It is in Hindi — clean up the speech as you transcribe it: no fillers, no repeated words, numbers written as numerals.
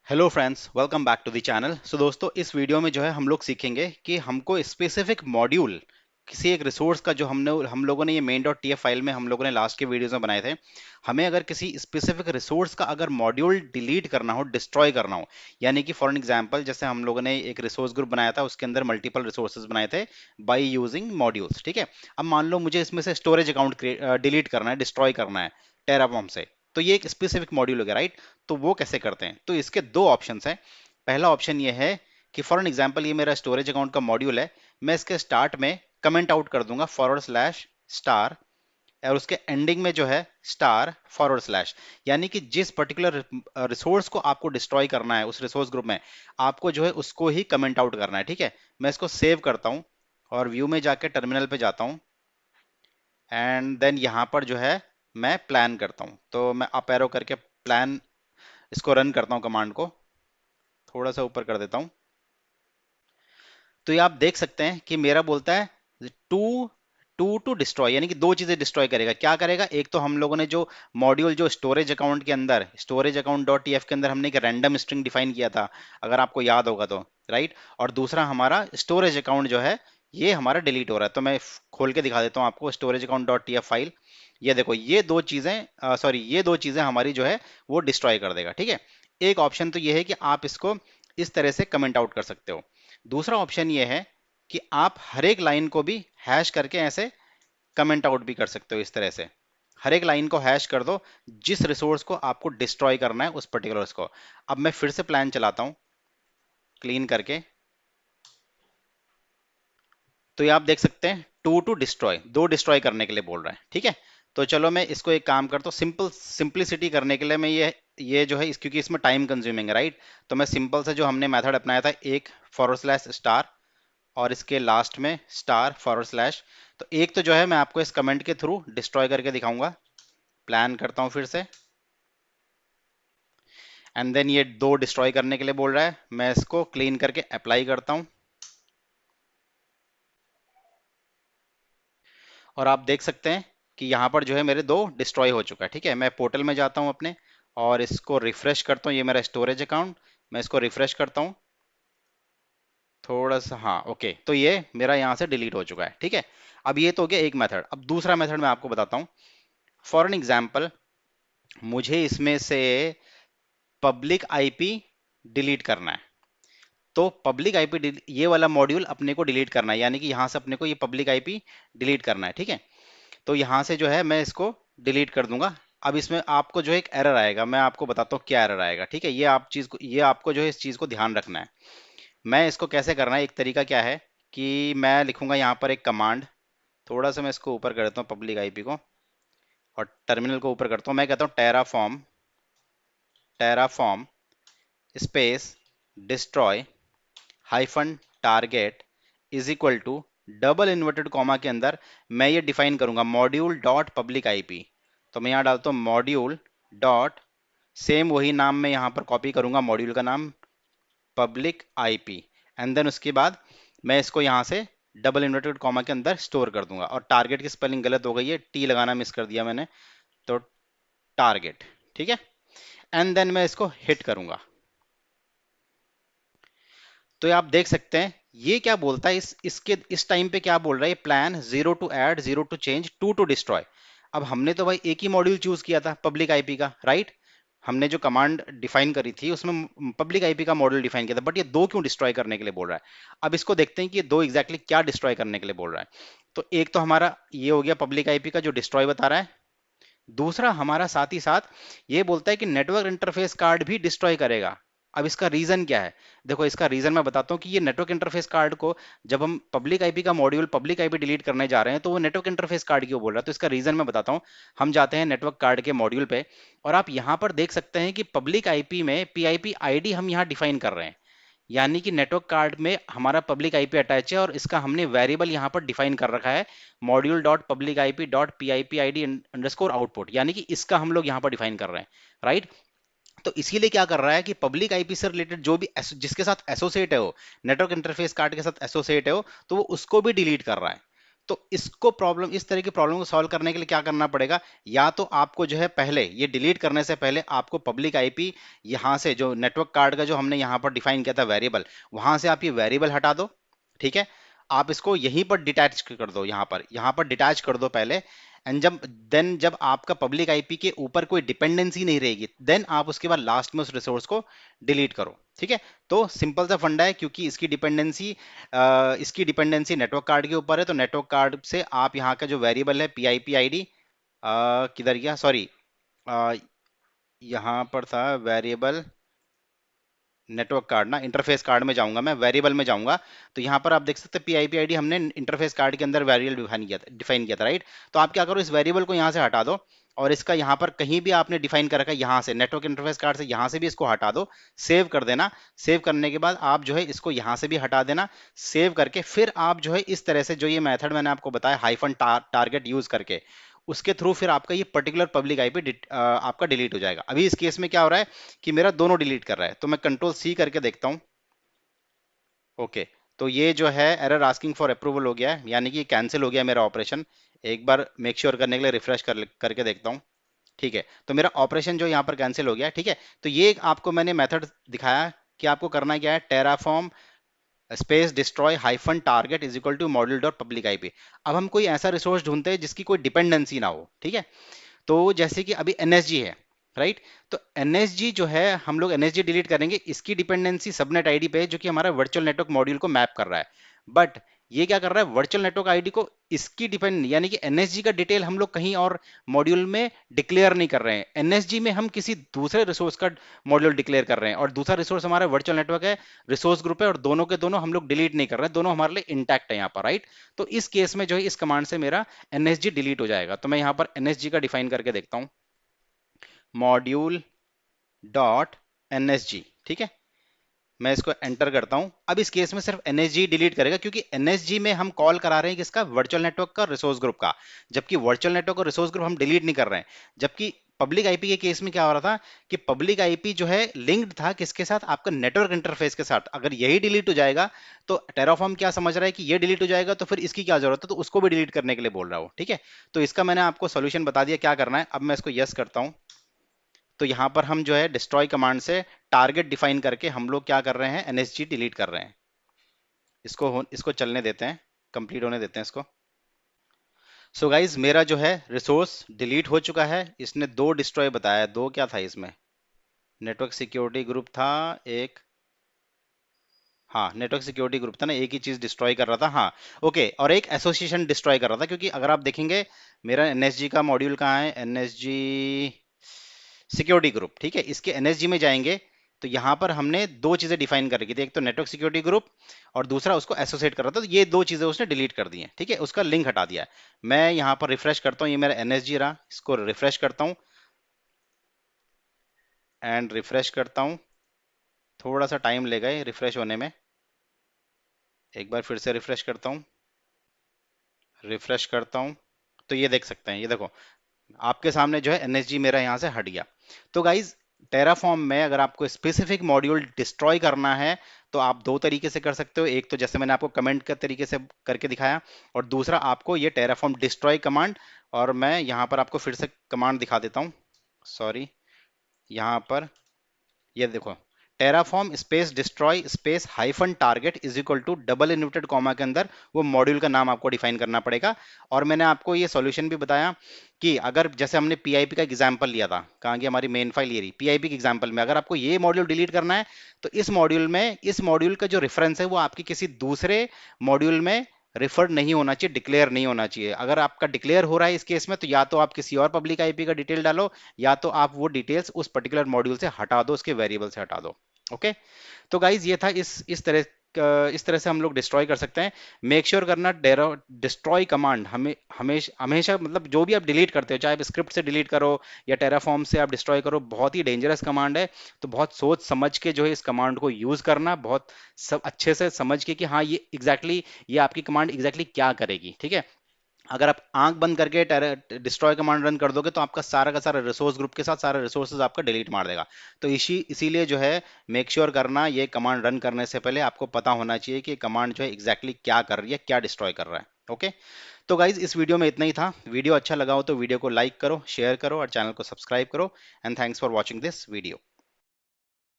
Hello friends, welcome back to the channel. So दोस्तों, इस वीडियो में जो है हम लोग सीखेंगे कि हमको स्पेसिफिक मॉड्यूल किसी एक रिसोर्स का जो हम लोगों ने ये main.tf फाइल में हम लोगों ने लास्ट के वीडियोस में बनाए थे। हमें अगर किसी स्पेसिफिक रिसोर्स का अगर मॉड्यूल डिलीट करना हो, डिस्ट्रॉय करना हो, यानी कि फॉर एन एग्जांपल जैसे हम लोगों ने एक रिसोर्स ग्रुप बनाया था, उसके अंदर मल्टीपल रिसोर्सेज बनाए थे बाय यूजिंग मॉड्यूल्स। ठीक है। अब मान लो मुझे इसमें से स्टोरेज अकाउंट डिलीट करना है, डिस्ट्रॉय करना है टेराफॉर्म से, तो ये एक स्पेसिफिक मॉड्यूल हो गया, राइट। तो वो कैसे करते हैं? तो इसके दो ऑप्शंस हैं। पहला ऑप्शन ये है कि फॉर एन एग्जांपल ये मेरा स्टोरेज अकाउंट का मॉड्यूल है, मैं इसके स्टार्ट में कमेंट आउट कर दूंगा /* और उसके एंडिंग में जो है */, यानी कि जिस पर्टिकुलर रिसोर्स को आपको डिस्ट्रॉय करना है उस रिसोर्स ग्रुप में, आपको जो है उसको ही कमेंट आउट करना है। ठीक है। मैं इसको सेव करता हूं और व्यू में जाके टर्मिनल पे जाता हूं एंड देन यहां पर जो है मैं प्लान करता हूं। तो मैं अप एरो करके प्लान इसको रन करता हूं, कमांड को थोड़ा सा ऊपर कर देता हूं। तो ये आप देख सकते हैं कि मेरा बोलता है टू टू डिस्ट्रॉय, यानी कि दो चीजें डिस्ट्रॉय करेगा। क्या करेगा? एक तो हम लोगों ने जो मॉड्यूल जो स्टोरेज अकाउंट के अंदर, स्टोरेज अकाउंट डॉट टीएफ के अंदर हमने एक रैंडम स्ट्रिंग डिफाइन किया था, अगर आपको याद होगा तो, राइट। और दूसरा हमारा स्टोरेज अकाउंट जो है ये हमारा डिलीट हो रहा है। तो मैं खोल के दिखा देता हूं आपको storage account dot TF file. ये देखो, ये दो चीजें सॉरी ये दो चीजें हमारी जो है वो डिस्ट्रॉय कर देगा। ठीक है। एक ऑप्शन तो ये है कि आप इसको इस तरह से कमेंट आउट कर सकते हो। दूसरा ऑप्शन ये है कि आप हर एक लाइन को भी हैश करके ऐसे कमेंट आउट भी कर सकते हो। इस तरह से हर एक लाइन को हैश कर दो जिस रिसोर्स को आपको डिस्ट्रॉय करना है, उस पर्टिकुलर को। अब मैं फिर से प्लान चलाता हूं क्लीन करके, तो ये आप देख सकते हैं टू डिस्ट्रॉय, दो डिस्ट्रॉय करने के लिए बोल रहा है। ठीक है। तो चलो मैं इसको एक काम करता हूँ, सिंपलिसिटी करने के लिए मैं ये जो है क्योंकि इसमें टाइम कंज्यूमिंग है, राइट। तो मैं सिंपल से जो हमने मेथड अपनाया था, एक /* और इसके लास्ट में */। तो एक तो जो है मैं आपको इस कमेंट के थ्रू डिस्ट्रॉय करके दिखाऊंगा। प्लान करता हूं फिर से एंड देन ये दो डिस्ट्रॉय करने के लिए बोल रहा है, मैं इसको क्लीन करके अप्लाई करता हूं और आप देख सकते हैं कि यहां पर जो है मेरे दो डिस्ट्रॉय हो चुका है। ठीक है। मैं पोर्टल में जाता हूं अपने और इसको रिफ्रेश करता हूं, ये मेरा स्टोरेज अकाउंट, मैं इसको रिफ्रेश करता हूं थोड़ा सा। हाँ, ओके। तो ये मेरा यहां से डिलीट हो चुका है। ठीक है। अब ये तो हो गया एक मेथड। अब दूसरा मेथड मैं आपको बताता हूं। फॉर एन एग्जाम्पल मुझे इसमें से पब्लिक आईपी डिलीट करना है। तो पब्लिक आईपी, ये वाला मॉड्यूल अपने को डिलीट करना है, यानी कि यहां से अपने को ये पब्लिक आईपी डिलीट करना है। ठीक है। तो यहां से जो है मैं इसको डिलीट कर दूंगा। अब इसमें आपको जो है एक एरर आएगा, मैं आपको बताता हूँ क्या एरर आएगा। ठीक है। ये आपको जो है इस चीज को ध्यान रखना है। मैं इसको कैसे करना है, एक तरीका क्या है कि मैं लिखूंगा यहाँ पर एक कमांड, थोड़ा सा मैं इसको ऊपर कर देता हूँ पब्लिक आईपी को और टर्मिनल को ऊपर करता हूँ। मैं कहता हूँ terraform space destroy hyphen target is equal to double inverted comma के अंदर मैं ये डिफाइन करूंगा मॉड्यूल डॉट पब्लिक आईपी। तो मैं यहाँ डालता हूँ मॉड्यूल डॉट, सेम वही नाम मैं यहाँ पर कॉपी करूंगा, मॉड्यूल का नाम पब्लिक आईपी। एंड देन उसके बाद मैं इसको यहाँ से डबल इन्वर्टेड कॉमा के अंदर स्टोर कर दूंगा। और टारगेट की स्पेलिंग गलत हो गई है, टी लगाना मिस कर दिया मैंने, तो टारगेट। ठीक है। एंड देन मैं इसको हिट करूंगा। तो ये आप देख सकते हैं ये क्या बोलता है, इसके इस टाइम पे क्या बोल रहा है ये plan, 0 to add, 0 to change, 2 to destroy. अब हमने तो भाई एक ही मॉड्यूल चूज किया था पब्लिक आईपी का, राइट। हमने जो कमांड डिफाइन करी थी उसमें पब्लिक आईपी का मॉड्यूल डिफाइन किया था, बट ये दो क्यों डिस्ट्रॉय करने के लिए बोल रहा है? अब इसको देखते हैं कि ये दो एग्जैक्टली क्या डिस्ट्रॉय करने के लिए बोल रहा है। तो एक तो हमारा ये हो गया पब्लिक आईपी का जो डिस्ट्रॉय बता रहा है। दूसरा हमारा साथ ही साथ ये बोलता है कि नेटवर्क इंटरफेस कार्ड भी डिस्ट्रॉय करेगा। अब इसका रीजन क्या है? देखो, इसका रीजन मैं बताता हूँ कि ये नेटवर्क इंटरफेस कार्ड को जब हम पब्लिक आईपी का मॉड्यूल पब्लिक आईपी डिलीट करने जा रहे हैं तो वो नेटवर्क इंटरफेस कार्ड क्यों बोल रहा है, तो इसका रीजन मैं बताता हूँ। हम जाते हैं नेटवर्क कार्ड के मॉड्यूल पे और आप यहाँ पर देख सकते हैं कि पब्लिक आईपी में पीआईपी आईडी हम यहाँ डिफाइन कर रहे हैं, यानी कि नेटवर्क कार्ड में हमारा पब्लिक आईपी अटैच है और इसका हमने वेरिएबल यहां पर डिफाइन कर रखा है module dot public IP dot P I P I D underscore output, यानी कि इसका हम लोग यहां पर डिफाइन कर रहे हैं, राइट। तो इसीलिए क्या कर रहा है कि पब्लिक आईपी से रिलेटेड जो भी जिसके साथ एसोसिएट है हो, नेटवर्क इंटरफेस कार्ड के साथ एसोसिएट है हो, तो वो उसको भी डिलीट कर रहा है। तो इसको प्रॉब्लम, इस तरह की प्रॉब्लम को सॉल्व करने के लिए क्या करना पड़ेगा, या तो आपको जो है पहले ये डिलीट करने से पहले आपको पब्लिक आईपी यहां से जो नेटवर्क कार्ड का जो हमने यहां पर डिफाइन किया था वेरिएबल, वहां से आप ये वेरिएबल हटा दो। ठीक है, आप इसको यहीं पर डिटैच कर दो, यहां पर डिटैच कर दो पहले। एंड जब आपका पब्लिक आईपी के ऊपर कोई डिपेंडेंसी नहीं रहेगी, देन आप उसके बाद लास्ट में उस रिसोर्स को डिलीट करो। ठीक है, तो सिंपल सा फंडा है, क्योंकि इसकी डिपेंडेंसी नेटवर्क कार्ड के ऊपर है, तो नेटवर्क कार्ड से आप यहाँ का जो वेरिएबल है पीआईपी आईडी, किधर गया, सॉरी, यहाँ पर था वेरिएबल नेटवर्क कार्ड ना, इंटरफेस कार्ड में जाऊंगा, मैं वेरिएबल में जाऊंगा, तो यहाँ पर आप देख सकते हैं पीआईपी आईडी हमने इंटरफेस कार्ड के अंदर वेरिएबल डिफाइन किया था, राइट। तो आप क्या करो, इस वेरिएबल को यहाँ से हटा दो, और इसका यहाँ पर कहीं भी आपने डिफाइन कर रखा है, यहाँ से नेटवर्क इंटरफेस कार्ड से यहाँ से भी इसको हटा दो, सेव कर देना। सेव करने के बाद आप जो है इसको यहाँ से भी हटा देना। सेव करके फिर आप जो है इस तरह से जो ये मेथड मैंने आपको बताया हाइफन टारगेट यूज करके, उसके थ्रू फिर आपका ये पर्टिकुलर पब्लिक आईपी आपका डिलीट हो जाएगा। अभी इस केस में क्या हो रहा है कि मेरा दोनों डिलीट कर रहा है, तो मैं कंट्रोल सी करके देखता हूं। ओके, तो ये जो है एरर आस्किंग फॉर अप्रूवल हो गया है, यानी कि कैंसिल हो गया मेरा ऑपरेशन। एक बार मेक श्योर करने के लिए रिफ्रेश करके देखता हूं। ठीक है, तो मेरा ऑपरेशन जो यहाँ पर कैंसिल हो गया है। ठीक है, तो ये एक आपको मैंने मेथड दिखाया कि आपको करना क्या है, terraform space destroy hyphen target is equal to module dot public IP. अब हम कोई ऐसा रिसोर्स ढूंढते हैं जिसकी कोई डिपेंडेंसी ना हो। ठीक है, तो जैसे कि अभी एनएसजी है, राइट। तो एनएसजी जो है, हम लोग एनएसजी डिलीट करेंगे, इसकी डिपेंडेंसी सबनेट आईडी पे है, जो कि हमारा वर्चुअल नेटवर्क मॉड्यूल को मैप कर रहा है। बट ये क्या कर रहा है, वर्चुअल नेटवर्क आईडी को इसकी डिपेंड, यानी कि एनएसजी का डिटेल हम लोग कहीं और मॉड्यूल में डिक्लेयर नहीं कर रहे हैं, एनएसजी में हम किसी दूसरे रिसोर्स का मॉड्यूल डिक्लेयर कर रहे हैं, और दूसरा रिसोर्स हमारा वर्चुअल नेटवर्क है, रिसोर्स ग्रुप है, और दोनों के दोनों हम लोग डिलीट नहीं कर रहे हैं, दोनों हमारे लिए इंटैक्ट है यहाँ पर, राइट। तो इस केस में जो है इस कमांड से मेरा एनएसजी डिलीट हो जाएगा। तो मैं यहाँ पर एनएसजी का डिफाइन करके देखता हूँ, मॉड्यूल डॉट एनएसजी। ठीक है, मैं इसको एंटर करता हूं। अब इस केस में सिर्फ एनएसजी डिलीट करेगा, क्योंकि एनएसजी में हम कॉल करा रहे हैं किसका, वर्चुअल नेटवर्क का, रिसोर्स ग्रुप का, जबकि वर्चुअल नेटवर्क और रिसोर्स ग्रुप हम डिलीट नहीं कर रहे हैं। जबकि पब्लिक आईपी के केस में क्या हो रहा था कि पब्लिक आईपी जो है लिंक्ड था किसके साथ, आपका नेटवर्क इंटरफेस के साथ। अगर यही डिलीट हो जाएगा तो टेराफॉर्म क्या समझ रहा है कि ये डिलीट हो जाएगा, तो फिर इसकी क्या जरूरत है, तो उसको भी डिलीट करने के लिए बोल रहा हूं। ठीक है, तो इसका मैंने आपको सोल्यूशन बता दिया क्या करना है। अब मैं इसको यस करता हूं, तो यहां पर हम जो है डिस्ट्रॉय कमांड से टारगेट डिफाइन करके हम लोग क्या कर रहे हैं, एनएसजी डिलीट कर रहे हैं। इसको चलने देते हैं, कंप्लीट होने देते हैं इसको। सो गाइज, मेरा जो है रिसोर्स डिलीट हो चुका है। इसने दो डिस्ट्रॉय बताया, दो क्या था इसमें, नेटवर्क सिक्योरिटी ग्रुप था एक, हाँ नेटवर्क सिक्योरिटी ग्रुप था ना, एक ही चीज डिस्ट्रॉय कर रहा था, हाँ। ओके, और एक एसोसिएशन डिस्ट्रॉय कर रहा था, क्योंकि अगर आप देखेंगे मेरा एनएसजी का मॉड्यूल कहाँ है, एनएसजी सिक्योरिटी ग्रुप। ठीक है, इसके एनएसजी में जाएंगे तो यहां पर हमने दो चीजें डिफाइन कर रखी थी, एक तो नेटवर्क सिक्योरिटी ग्रुप और दूसरा उसको एसोसिएट कर रहा था, तो ये दो चीजें उसने डिलीट कर दी हैं। ठीक है, उसका लिंक हटा दिया है। मैं यहां पर रिफ्रेश करता हूं, ये मेरा एनएसजी रहा, इसको रिफ्रेश करता हूं एंड रिफ्रेश करता हूं, थोड़ा सा टाइम लेगा ये रिफ्रेश होने में। एक बार फिर से रिफ्रेश करता हूं, रिफ्रेश करता हूं, तो ये देख सकते हैं, ये देखो आपके सामने जो है एनएसजी मेरा यहाँ से हट गया। तो गाइज, टेराफॉर्म में अगर आपको स्पेसिफिक मॉड्यूल डिस्ट्रॉय करना है तो आप दो तरीके से कर सकते हो, एक तो जैसे मैंने आपको कमेंट के तरीके से करके दिखाया, और दूसरा आपको ये टेराफॉर्म डिस्ट्रॉय कमांड, और मैं यहाँ पर आपको फिर से कमांड दिखा देता हूँ, सॉरी, यहाँ पर ये देखो, terraform space destroy space hyphen target is equal to double inverted comma के अंदर वो मॉड्यूल का नाम आपको डिफाइन करना पड़ेगा। और मैंने आपको ये सॉल्यूशन भी बताया कि अगर जैसे हमने पीआईपी का एग्जांपल लिया था, कहाँ की हमारी मेन फाइल ये रही, पीआईपी के एग्जांपल में अगर आपको ये मॉड्यूल डिलीट करना है तो इस मॉड्यूल का जो रेफरेंस है वो आपके किसी दूसरे मॉड्यूल में रेफर नहीं होना चाहिए, डिक्लेयर नहीं होना चाहिए। अगर आपका डिक्लेयर हो रहा है इस केस में, तो या तो आप किसी और पब्लिक आईपी का डिटेल डालो, या तो आप वो डिटेल्स उस पर्टिकुलर मॉड्यूल से हटा दो, उसके वेरिएबल से हटा दो। ओके, तो गाइज ये था, इस तरह से हम लोग डिस्ट्रॉय कर सकते हैं। मेक श्योर करना डिस्ट्रॉय कमांड हमेशा हमेशा, मतलब जो भी आप डिलीट करते हो, चाहे आप स्क्रिप्ट से डिलीट करो या टेराफॉर्म से आप डिस्ट्रॉय करो, बहुत ही डेंजरस कमांड है। तो बहुत सोच समझ के जो है इस कमांड को यूज करना, बहुत सब अच्छे से समझ के कि हाँ ये ये आपकी कमांड एग्जैक्टली क्या करेगी। ठीक है, अगर आप आंख बंद करके डिस्ट्रॉय कमांड रन कर दोगे तो आपका सारा का सारा रिसोर्स ग्रुप के साथ सारा रिसोर्सेज आपका डिलीट मार देगा। तो इसीलिए जो है मेक श्योर करना, ये कमांड रन करने से पहले आपको पता होना चाहिए कि कमांड जो है एग्जैक्टली क्या कर रही है, क्या डिस्ट्रॉय कर रहा है। ओके, तो गाइज इस वीडियो में इतना ही था। वीडियो अच्छा लगा हो तो वीडियो को लाइक करो, शेयर करो और चैनल को सब्सक्राइब करो। And thanks for watching this video.